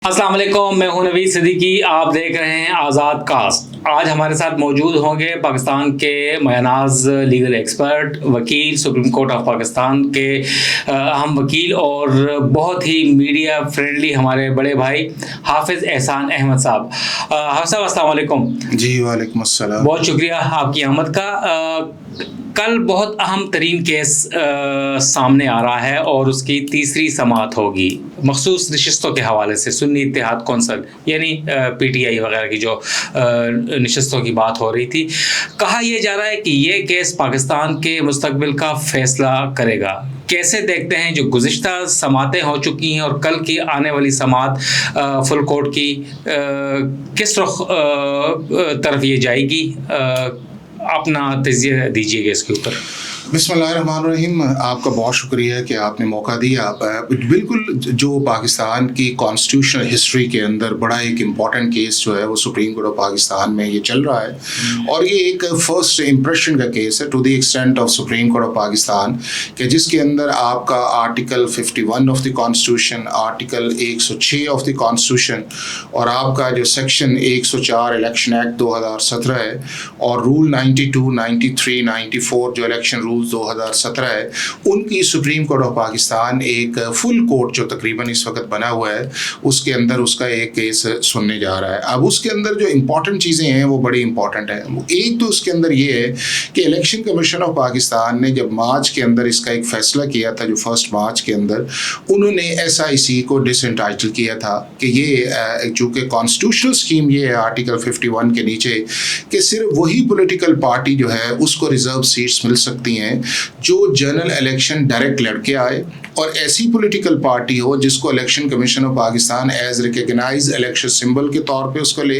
अस्सलाम वालेकुम, मैं हूं नवीद सिद्दीकी। आप देख रहे हैं आज़ाद कास्ट। आज हमारे साथ मौजूद होंगे पाकिस्तान के मयनाज़ लीगल एक्सपर्ट, वकील, सुप्रीम कोर्ट ऑफ पाकिस्तान के अहम वकील और बहुत ही मीडिया फ्रेंडली हमारे बड़े भाई हाफिज़ एहसान अहमद साहब। हाफिज़ साहब अस्सलाम वालेकुम। जी वालेकुम अस्सलाम। बहुत शुक्रिया आपकी आमद का। कल बहुत अहम तरीन केस सामने आ रहा है और उसकी तीसरी समाअत होगी मखसूस नशस्तों के हवाले से। सुन्नी इत्तेहाद कौंसल यानी PTI वगैरह की जो नशस्तों की बात हो रही थी, कहा यह जा रहा है कि ये केस पाकिस्तान के मुस्तकबिल का फैसला करेगा। कैसे देखते हैं जो गुज़िश्ता समातें हो चुकी हैं और कल की आने वाली समात फुल कोर्ट की किस रुख तरफ ये जाएगी? अपना तज़किरा दीजिएगा इसके ऊपर। बिस्मिल्लाहिर्रहमानिर्रहीम। आपका बहुत शुक्रिया कि आपने मौका दिया। बिल्कुल, जो पाकिस्तान की कॉन्स्टिट्यूशनल हिस्ट्री के अंदर बड़ा एक इम्पॉर्टेंट केस जो है वो सुप्रीम कोर्ट ऑफ पाकिस्तान में ये चल रहा है और ये एक फर्स्ट इम्प्रेशन का केस है to the extent of Supreme Court of Pakistan कि जिसके अंदर आपका article 51 of the constitution, article 106 of the constitution और आपका जो सेक्शन 104 इलेक्शन एक्ट 2017 है और रूल 92, 93, 94 जो इलेक्शन रूल 2017 है, उनकी सुप्रीम कोर्ट ऑफ पाकिस्तान एक फुल कोर्ट जो तकरीबन इस वक्त बना हुआ है उसके अंदर उसका एक केस सुनने जा रहा है। अब उसके अंदर जो इम्पॉर्टेंट चीज़ें हैं वो बड़ी इंपॉर्टेंट है। एक तो उसके अंदर ये है कि इलेक्शन कमीशन ऑफ पाकिस्तान ने जब मार्च के अंदर इसका एक फैसला किया था, जो 1 मार्च के अंदर उन्होंने SIC को डिसएंटाइटल किया था कि ये चूँकि कॉन्स्टिट्यूशनल स्कीम ये है आर्टिकल 51 के नीचे कि सिर्फ वही पॉलिटिकल पार्टी जो है उसको रिजर्व सीट्स मिल सकती हैं जो जनरल इलेक्शन डायरेक्ट लड़के आए और ऐसी पॉलिटिकल पार्टी हो जिसको Election Commission of Pakistan as recognized election symbol के तौर पे उसको ले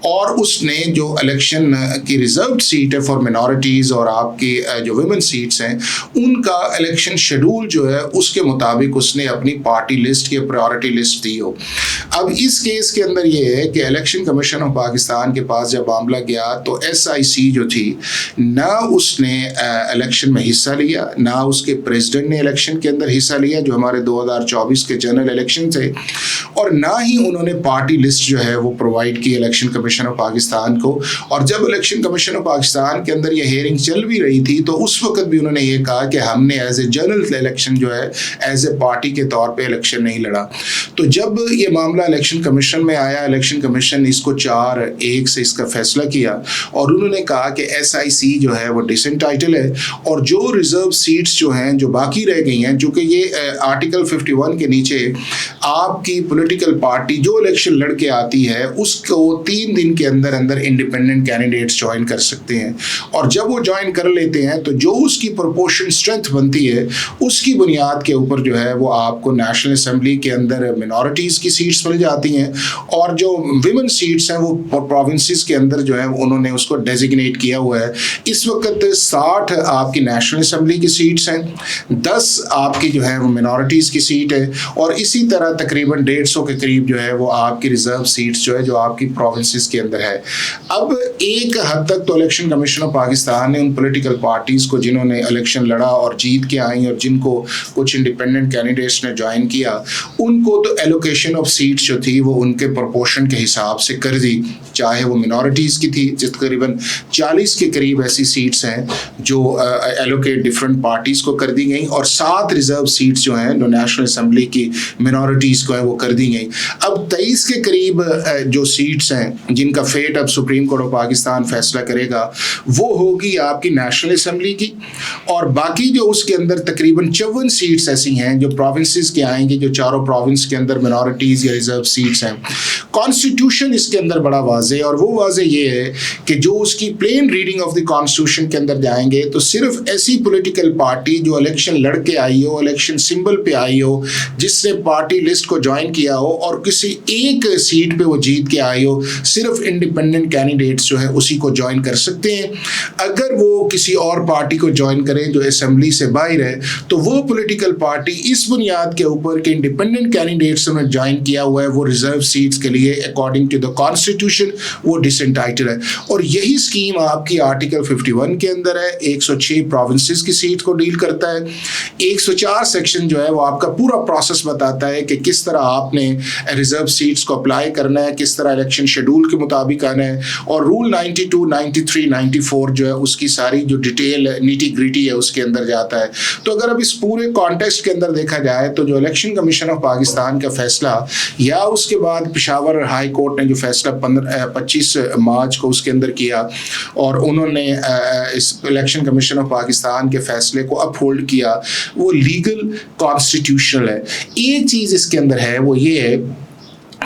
और उसने जो इलेक्शन की रिजर्व सीट है फॉर मिनॉरिटीज़ और आपकी जो वुमेन सीट्स हैं उनका इलेक्शन शेड्यूल जो है उसके मुताबिक उसने अपनी पार्टी लिस्ट की प्रायोरिटी लिस्ट दी हो। अब इस केस के अंदर ये है कि इलेक्शन कमीशन ऑफ पाकिस्तान के पास जब मामला गया तो SIC जो थी ना उसने इलेक्शन में हिस्सा लिया, ना उसके प्रेसिडेंट ने इलेक्शन के अंदर हिस्सा लिया जो हमारे 2024 के जनरल इलेक्शन थे, और ना ही उन्होंने पार्टी लिस्ट जो है वो प्रोवाइड की इलेक्शन कमीशन ऑफ पाकिस्तान को। और जब इलेक्शन कमीशन ऑफ पाकिस्तान के अंदर ये हेयरिंग चल भी रही थी तो उस वक्त भी उन्होंने ये कहा कि हमने एज ए जनरल इलेक्शन जो है एज ए पार्टी के तौर पे इलेक्शन नहीं लड़ा। तो जब ये मामला इलेक्शन कमीशन में आया, इलेक्शन कमीशन ने इसको 4-1 से इसका फैसला किया और उन्होंने कहा कि SIC जो है वो डिसएंटाइटल है और जो रिजर्व सीट्स जो हैं जो बाकी रह गई हैं, जो कि ये आर्टिकल 51 के नीचे आपकी पॉलिटिकल पार्टी जो इलेक्शन लड़के आती है उसको 3 दिन के अंदर अंदर इंडिपेंडेंट कैंडिडेट्स ज्वाइन कर सकते हैं और जब वो ज्वाइन कर लेते हैं तो जो उसकी प्रोपोर्शन स्ट्रेंथ बनती है उसकी बुनियाद के ऊपर जो है वो आपको नेशनल असेंबली के अंदर मिनॉरिटीज़ की सीट्स मिल जाती हैं और जो विमेन सीट्स हैं वो प्रोविंसेस के अंदर जो है उन्होंने उसको डेजिग्नेट किया हुआ है। इस वक्त 60 आपकी नेशनल असेंबली की सीट्स हैं, 10 आपकी जो है वो मिनॉरिटीज़ की सीट है और इसी तरह तकरीबन 150 के करीब जो है वो आपकी रिजर्व सीट्स जो है जो आपकी प्रोविंसेस के अंदर है। अब एक हद तक तो इलेक्शन कमीशन ऑफ पाकिस्तान ने उन पॉलिटिकल पार्टीज़ को जिन्होंने इलेक्शन लड़ा और जीत के आई और जिनको कुछ इंडिपेंडेंट कैंडिडेट्स ने ज्वाइन किया उनको तो एलोकेशन ऑफ सीट्स जो थी वो उनके प्रोपोर्शन के हिसाब से कर दी, चाहे वो मिनॉरिटीज़ की थी जिस तकरीबन 40 के करीब ऐसी सीट्स हैं जो एलोकेट डिफरेंट पार्टीज़ को कर दी गई और 7 रिजर्व सीट्स जो हैं जो नेशनल असेंबली की मिनॉरिटीज़ को है वो कर दी गई। अब 23 के करीब जो सीट्स हैं जिनका फेट अब सुप्रीम कोर्ट ऑफ पाकिस्तान फैसला करेगा वो होगी आपकी नेशनल असेंबली की और बाकी जो उसके अंदर तकरीबन 54 सीट्स ऐसी हैं जो प्रोविंसेस के आएंगे, जो चारों प्रोविंस के अंदर मिनॉरिटीज़ या रिजर्व सीट्स हैं। कॉन्स्टिट्यूशन इसके अंदर बड़ा वाज़े और वो वाज़े ये है कि जो उसकी plain reading of the constitution के अंदर जाएंगे तो सिर्फ ऐसी पॉलिटिकल पार्टी जो इलेक्शन लड़के आई हो, इलेक्शन सिंबल पे आई हो, जिसने पार्टी लिस्ट को ज्वाइन किया हो और किसी एक सीट पे वो जीत के आई हो, सिर्फ इंडिपेंडेंट कैंडिडेट्स जो है उसी को ज्वाइन कर सकते हैं। अगर वो किसी और पार्टी को ज्वाइन करें जो असेंबली से बाहर है तो वो पॉलिटिकल पार्टी इस बुनियाद के ऊपर कि इंडिपेंडेंट कैंडिडेट्स ने ज्वाइन किया हुआ है वो रिजर्व सीट्स के लिए अकॉर्डिंग टू द कॉन्स्टिट्यूशन वो डिसएंटाइटल है। और यही स्कीम आपकी आर्टिकल 51 के अंदर है, 106 प्रोविंसेस की सीट को डील करता है। 104 सेक्शन जो है वो आपका पूरा प्रोसेस बताता है कि किस तरह आपने रिजर्व सीट्स को अप्लाई करना है, किस तरह इलेक्शन शेड्यूल के मुताबिक आना है, और रूल 92, 93, 94 जो है उसकी सारी जो डिटेल नीटी ग्रिटी है उसके अंदर जाता है। तो अगर अब इस पूरे कॉन्टेक्स्ट के अंदर देखा जाए तो जो इलेक्शन कमीशन ऑफ पाकिस्तान का फैसला या उसके बाद पेशावर हाई कोर्ट ने जो फैसला 25 मार्च को उसके अंदर किया और उन्होंने इस इलेक्शन कमीशन ऑफ पाकिस्तान के फैसले को अपहोल्ड किया, वो लीगल कॉन्स्टिट्यूशनल है। एक चीज़ इसके अंदर है वो ये है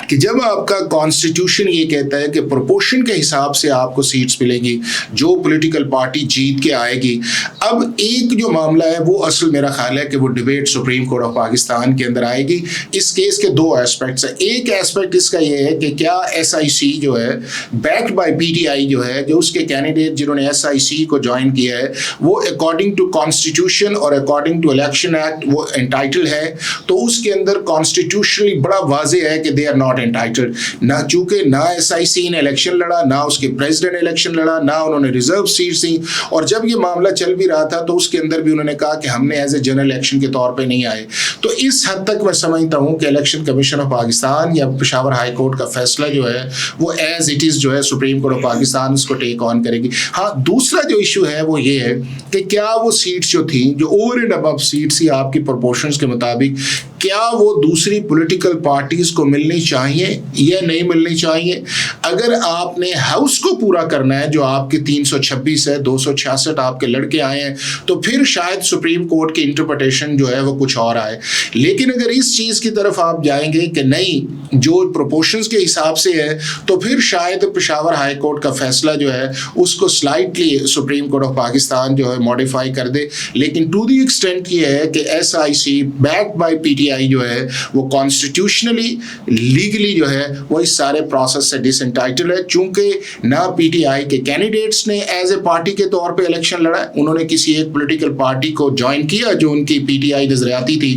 कि जब आपका कॉन्स्टिट्यूशन ये कहता है कि प्रोपोर्शन के हिसाब से आपको सीट्स मिलेंगी, जो पॉलिटिकल पार्टी जीत के आएगी। अब एक जो मामला है वो असल मेरा ख्याल है कि वो debate supreme Court of Pakistan के अंदर आएगी। इस केस के दो एस्पेक्ट्स हैं। एक एस्पेक्ट इसका ये है कि क्या SIC जो है बैक्ड बाय PTI जो है, जो उसके कैंडिडेट जिन्होंने SIC को ज्वाइन किया है वो अकॉर्डिंग टू कॉन्स्टिट्यूशन और अकॉर्डिंग टू इलेक्शन एक्ट वो एंटाइटल है, तो उसके अंदर कॉन्स्टिट्यूशनली बड़ा वाज़ेह है कि दे आर नॉट एंटाइटल्ड। ना चूंकि ना SIC ने इलेक्शन लड़ा, ना उसके प्रेसिडेंट इलेक्शन लड़ा, ना उन्होंने रिजर्व सीट्स दी, और जब ये मामला चल भी रहा था तो उसके अंदर भी उन्होंने कहा कि हमने एज ए जनरल इलेक्शन के तौर पे नहीं आए। तो इस हद तक मैं समझता हूं कि इलेक्शन कमीशन ऑफ पाकिस्तान या पेशावर हाई कोर्ट का फैसला जो है वो एज इट इज़ जो है सुप्रीम कोर्ट ऑफ पाकिस्तान उसको टेक ऑन करेगी। हाँ, दूसरा जो इशू है वो ये है कि क्या वो सीट्स जो थी, जो ओवर एंड अबव सीट्स थी आपकी प्रोपोर्शंस के मुताबिक, क्या वो दूसरी पॉलिटिकल पार्टीज को मिलनी चाहिए या नहीं मिलनी चाहिए। अगर आपने हाउस को पूरा करना है, जो आपके 326 है, 266 आपके लड़के आए हैं, तो फिर शायद सुप्रीम कोर्ट की इंटरप्रिटेशन जो है वो कुछ और आए। लेकिन अगर इस चीज़ की तरफ आप जाएंगे कि नहीं, जो प्रोपोर्शंस के हिसाब से है, तो फिर शायद पेशावर हाई कोर्ट का फैसला जो है उसको slightly supreme Court of Pakistan जो है मॉडिफाई कर दे। लेकिन टू दी एक्सटेंट ये है कि SIC बैक्ड बाय PTI जो है वो कॉन्स्टिट्यूशनली लीगली जो है वो इस सारे प्रोसेस से डिसएंटाइटल है, चूंकि ना PTI के कैंडिडेट्स ने एज ए पार्टी के तौर पे इलेक्शन लड़ा, उन्होंने किसी एक पॉलिटिकल पार्टी को ज्वाइन किया जो उनकी PTI नजरियाती थी,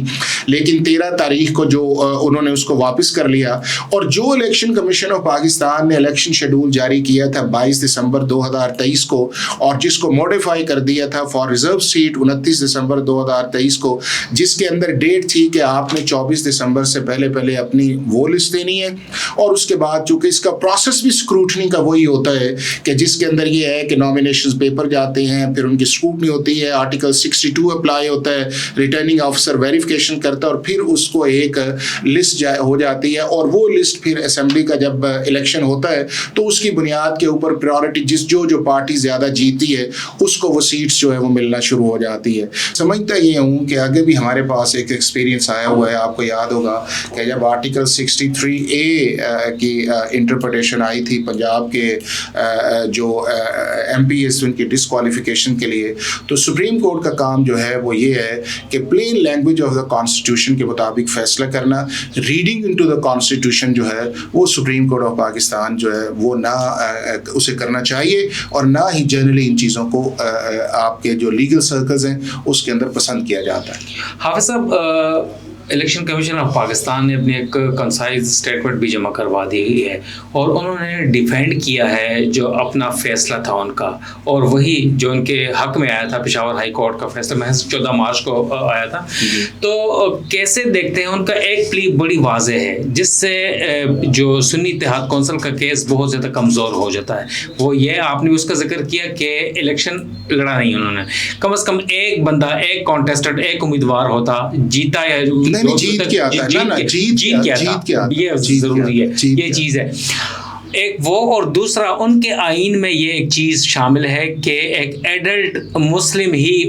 लेकिन 13 तारीख को जो उन्होंने उसको वापस कर लिया। और जो इलेक्शन कमीशन ऑफ पाकिस्तान ने इलेक्शन शेड्यूल जारी किया था 22 दिसंबर 2023 को, और जिसको मॉडिफाई कर दिया था फॉर रिजर्व सीट 29 दिसंबर 2023 को, जिसके अंदर डेट थी कि आपने 24 दिसंबर से पहले अपनी वो लिस्ट देनी है, और उसके बाद चूंकि इसका प्रोसेस भी स्क्रूटनी का वही होता है कि जिसके अंदर ये है कि नॉमिनेशंस पेपर जाते हैं, फिर उनकी स्क्रूटनी होती है, आर्टिकल 62 अप्लाई होता है, रिटर्निंग ऑफिसर वेरिफिकेशन करता है, और फिर उसको एक लिस्ट हो जाती है, और वो लिस्ट फिर असेंबली का जब इलेक्शन होता है तो उसकी बुनियाद के ऊपर प्रायोरिटी जो पार्टी ज़्यादा जीती है उसको वो सीट्स जो है वो मिलना शुरू हो जाती है। समझता ये हूँ कि आगे भी हमारे पास एक एक्सपीरियंस आया हुआ है, आपको याद होगा कि जब आर्टिकल 63A की इंटरप्रिटेशन आई थी पंजाब के जो MPs उनकी डिस्क्वालिफिकेशन के लिए, तो सुप्रीम कोर्ट का काम जो है वो ये है कि plain language of the constitution के मुताबिक फैसला करना, रीडिंग इनटू द कॉन्स्टिट्यूशन जो है वो सुप्रीम कोर्ट ऑफ पाकिस्तान जो है वो ना उसे करना चाहिए, और ना ही जनरली इन चीज़ों को आपके जो लीगल सर्कल्स हैं उसके अंदर पसंद किया जाता है। हाफिज साहब, इलेक्शन कमीशन ऑफ पाकिस्तान ने अपनी एक कंसाइज स्टेटमेंट भी जमा करवा दी है, और उन्होंने डिफेंड किया है जो अपना फैसला था उनका, और वही जो उनके हक में आया था पेशावर हाई कोर्ट का फैसला महज 14 मार्च को आया था। तो कैसे देखते हैं, उनका एक प्ली बड़ी वाज़ेह है जिससे जो सुन्नी इत्तेहाद कौंसिल का केस बहुत ज़्यादा कमज़ोर हो जाता है। वो ये आपने उसका जिक्र किया कि इलेक्शन लड़ा नहीं उन्होंने, कम से कम एक बंदा, एक कॉन्टेस्टेंट, एक उम्मीदवार होता, जीता या जीत के आता है ना, जीत के आता है, ये जरूरी है, ये चीज़ है एक वो। और दूसरा, उनके आइन में ये एक चीज़ शामिल है कि एक एडल्ट मुस्लिम ही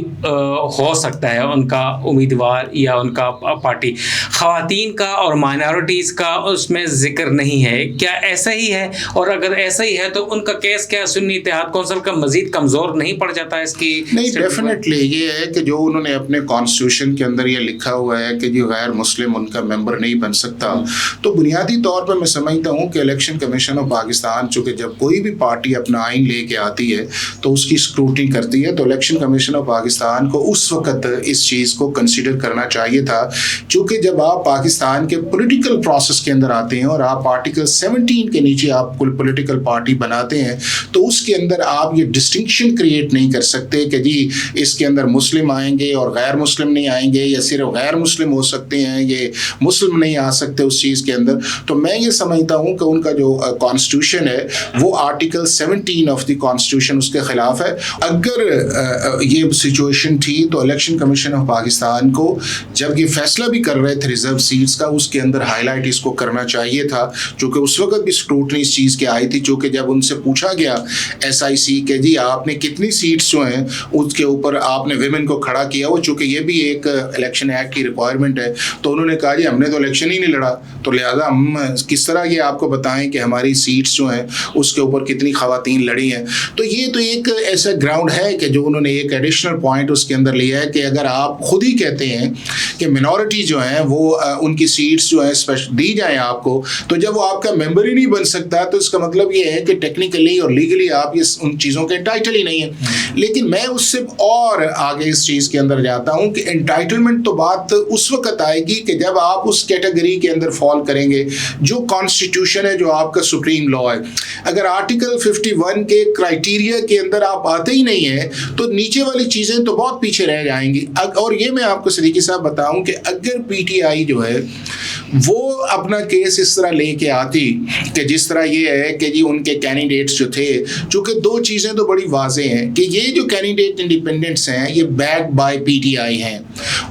हो सकता है उनका उम्मीदवार या उनका पार्टी, ख़वातीन का और माइनॉरिटीज़ का उसमें ज़िक्र नहीं है। क्या ऐसा ही है? और अगर ऐसा ही है तो उनका केस क्या सुन्नी इत्तेहाद कौंसिल का मज़ीद कमज़ोर नहीं पड़ जाता है इसकी? नहीं, डेफिनेटली ये है कि जो उन्होंने अपने कॉन्स्टिट्यूशन के अंदर ये लिखा हुआ है कि जो गैर मुस्लिम उनका मेंबर नहीं बन सकता, तो बुनियादी तौर पर मैं समझता हूँ कि इलेक्शन कमीशन ऑफ पाकिस्तान चूँकि जब कोई भी पार्टी अपना आइन लेके आती है तो उसकी स्क्रूटनी करती है, तो इलेक्शन कमीशन ऑफ पाकिस्तान को उस वक्त इस चीज़ को कंसिडर करना चाहिए था। चूँकि जब आप पाकिस्तान के पॉलिटिकल प्रोसेस के अंदर आते हैं और आप आर्टिकल 17 के नीचे आप कोई पॉलिटिकल पार्टी बनाते हैं तो उसके अंदर आप ये डिस्टिंक्शन क्रिएट नहीं कर सकते कि जी इसके अंदर मुस्लिम आएंगे और गैर मुस्लिम नहीं आएंगे, या सिर्फ गैर मुस्लिम हो सकते हैं, ये मुस्लिम नहीं आ सकते उस चीज़ के अंदर। तो मैं ये समझता हूँ कि उनका जो कॉन्स्टिट्यूशन है वो आर्टिकल 17 ऑफ द कॉन्स्टिट्यूशन उसके ख़िलाफ़ है। अगर ये सिचुएशन थी तो इलेक्शन कमीशन ऑफ पाकिस्तान को जब ये फैसला भी कर रहे थे रिजर्व सीट्स का, उसके अंदर हाईलाइट इसको करना चाहिए था, चूँकि उस वक्त भी स्क्रूटनी इस चीज़ की आई थी। चूँकि जब उनसे पूछा गया SIC के जी आपने कितनी सीट्स जो हैं उसके ऊपर आपने विमेन को खड़ा किया, वो चूँकि ये भी एक इलेक्शन एक्ट की रिक्वायरमेंट है, तो उन्होंने कहा जी हमने तो इलेक्शन ही नहीं लड़ा, तो लिहाजा हम किस तरह ये आपको बताएं कि हमारी सीट्स जो हैं उसके ऊपर कितनी ख़वातीन लड़ी हैं। तो ये तो एक ऐसा ग्राउंड है कि जो उन्होंने एक एडिशनल पॉइंट उसके अंदर लिया है कि अगर आप खुद ही कहते हैं कि मिनॉरिटी जो है वो उनकी सीट्स जो है स्पेशल दी जाएँ आपको, तो जब वो आपका मेंबर ही नहीं बन सकता तो इसका मतलब ये है कि टेक्निकली और लीगली आप ये उन चीज़ों के एंटाइटल ही नहीं है। लेकिन मैं उससे और आगे इस चीज़ के अंदर जाता हूँ कि एंटाइटलमेंट तो बात उस वक्त आएगी कि जब आप उस कैटेगरी के अंदर फॉल करेंगे जो कॉन्स्टिट्यूशन है, जो आपका सुप्रीम लॉ है। अगर आर्टिकल 51 के क्राइटेरिया के अंदर आप आते ही नहीं है तो नीचे वाली चीज़ें तो बहुत पीछे रह जाएंगी। और ये मैं आपको सिद्दीकी साहब बताऊं कि अगर PTI जो है वो अपना केस इस तरह लेके आती कि जिस तरह ये है कि जी उनके कैंडिडेट्स जो थे, चूँकि दो चीज़ें तो बड़ी वाजे हैं कि ये जो कैंडिडेट इंडिपेंडेंट्स हैं ये बैक बाय PTI हैं,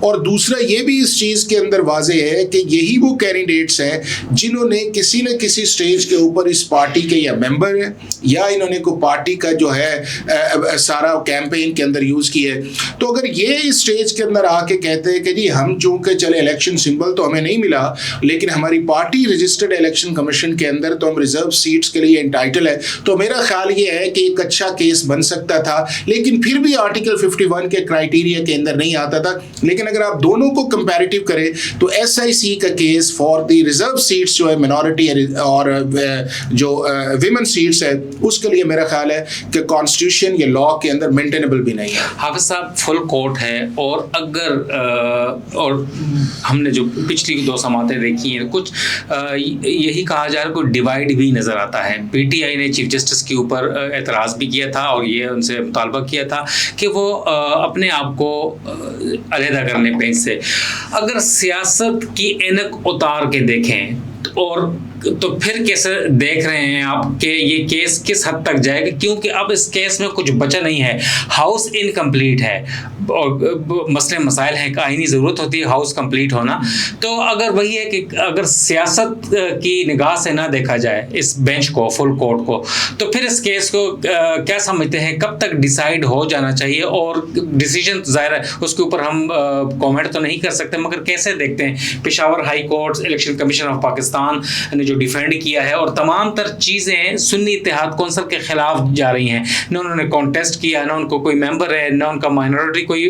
और दूसरा ये भी इस चीज़ के अंदर वाजे है कि यही वो कैंडिडेट्स हैं जिन्होंने किसी न किसी स्टेज के ऊपर इस पार्टी के या मेंबर हैं या इन्होंने को पार्टी का जो है सारा कैंपेन के अंदर यूज़ किया है। तो अगर ये इस स्टेज के अंदर आके कहते हैं कि जी हम चूँकि चले इलेक्शन सिंबल तो हमें नहीं मिला, लेकिन हमारी पार्टी रजिस्टर्ड इलेक्शन कमीशन के अंदर तो हम रिजर्व सीट्स के लिए एंटाइटल है, तो मेरा ख्याल ये है कि एक अच्छा केस बन सकता था, लेकिन फिर भी आर्टिकल 51 के क्राइटेरिया के अंदर नहीं आता था। लेकिन अगर आप दोनों को कंपैरेटिव करें तो SIC का case for the reserve seats जो है मिनॉरिटी और जो विमेन सीट्स है उसके लिए मेरा ख्याल है कि कॉन्स्टिट्यूशन या लॉ के अंदर मेंटेनेबल भी नहीं है। हाफिज साहब फुल कोर्ट है, और अगर और हमने जो पिछली 2 समातें देखी हैं कुछ यही कहा जा रहा है, कोई डिवाइड भी नज़र आता है। PTI ने चीफ जस्टिस के ऊपर एतराज़ भी किया था और ये उनसे मुतालबा किया था कि वो अपने आप को अलहदा करने बेंच से। अगर सियासत की ऐनक उतार के देखें तो फिर कैसे देख रहे हैं आप कि ये केस किस हद तक जाएगा, क्योंकि अब इस केस में कुछ बचा नहीं है, हाउस इनकम्प्लीट है और मसले मसाइल हैं, आईनी ज़रूरत होती है हाउस कंप्लीट होना। तो अगर वही है कि अगर सियासत की निगाह से ना देखा जाए इस बेंच को, फुल कोर्ट को, तो फिर इस केस को क्या समझते हैं कब तक डिसाइड हो जाना चाहिए? और डिसीजन ज़ाहिर है उसके ऊपर हम कमेंट तो नहीं कर सकते, मगर कैसे देखते हैं Peshawar high court, election Commission of Pakistan ने जो डिफेंड किया है और तमाम तर चीज़ें सुन्नी इत्तेहाद कौंसिल के खिलाफ जा रही हैं, न उन्होंने कॉन्टेस्ट किया, न उनको कोई मेंबर है, न उनका माइनॉरिटी कोई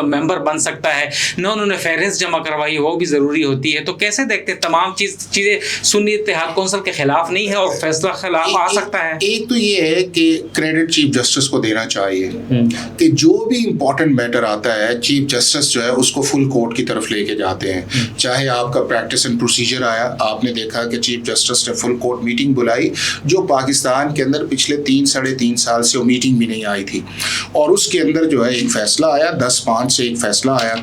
मेंबर बन सकता है, न उन्होंने फेहरिस्त जमा करवाई, वो भी ज़रूरी होती है। तो कैसे देखते हैं तमाम चीज़ें सुन्नी इत्तेहाद कौंसिल के खिलाफ नहीं है और फैसला खिलाफ आ सकता है? एक तो ये है कि क्रेडिट चीफ जस्टिस को देना चाहिए कि जो भी इंपॉर्टेंट मैटर आता है चीफ जस्टिस जो है उसको फुल कोर्ट की तरफ लेके जाते हैं। चाहे आपका प्रैक्टिस एंड प्रोसीजर आया, आपने देखा कि चीफ जस्टिस ने फुल कोर्ट मीटिंग बुलाई, जो पाकिस्तान के अंदर पिछले 3-3.5 साल से वो मीटिंग भी नहीं आई थी, और उसके अंदर जो है एक फैसला आया, 10-5 से एक फैसला आया।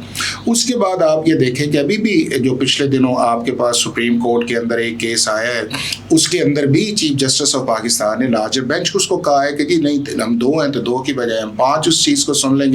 उसके बाद आप ये देखें कि अभी भी जो पिछले दिनों आपके पास सुप्रीम कोर्ट के अंदर एक केस आया है, उसके अंदर भी चीफ जस्टिस ऑफ पाकिस्तान ने लार्जर बेंच को उसको कहा है कि जी नहीं, हम 2 हैं तो 2 की बजाय हम 5 उस चीज़ को सुन लेंगे।